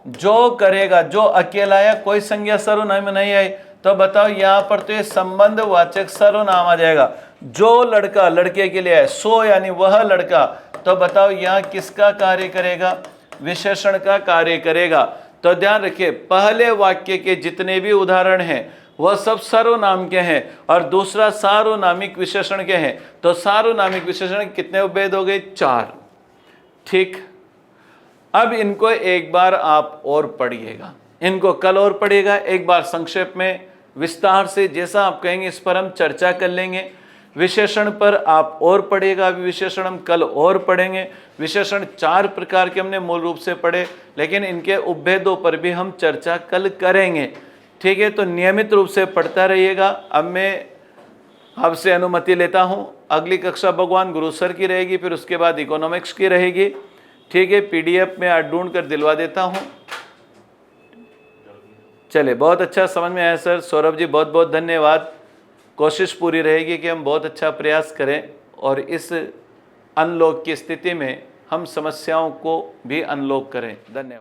जो करेगा, जो अकेलाया कोई संज्ञा सर्वनाम में नहीं आई, तो बताओ यहां पर तो ये संबंधवाचक सर्वनाम आ जाएगा। जो लड़का लड़के के लिए है, सो यानी वह लड़का, तो बताओ यहां किसका कार्य करेगा? विशेषण का कार्य करेगा। तो ध्यान रखिए पहले वाक्य के जितने भी उदाहरण हैं वह सब सर्वनाम के हैं और दूसरा सार्वनामिक विशेषण के हैं। तो सार्वनामिक विशेषण कितने भेद हो गए? 4। ठीक, अब इनको एक बार आप और पढ़िएगा, इनको कल और पढ़िएगा। एक बार संक्षेप में विस्तार से जैसा आप कहेंगे इस पर हम चर्चा कर लेंगे। विशेषण पर आप और पढ़िएगा, अभी विशेषण हम कल और पढ़ेंगे। विशेषण 4 प्रकार के हमने मूल रूप से पढ़े, लेकिन इनके उपभेदों पर भी हम चर्चा कल करेंगे। ठीक है, तो नियमित रूप से पढ़ता रहिएगा। अब मैं आपसे अनुमति लेता हूं। अगली कक्षा भगवान गुरु सर की रहेगी, फिर उसके बाद इकोनॉमिक्स की रहेगी। ठीक है, पीडीएफ में आज ढूंढ कर दिलवा देता हूं। चले, बहुत अच्छा समझ में आया सर। सौरभ जी बहुत बहुत धन्यवाद। कोशिश पूरी रहेगी कि हम बहुत अच्छा प्रयास करें और इस अनलॉक की स्थिति में हम समस्याओं को भी अनलॉक करें। धन्यवाद।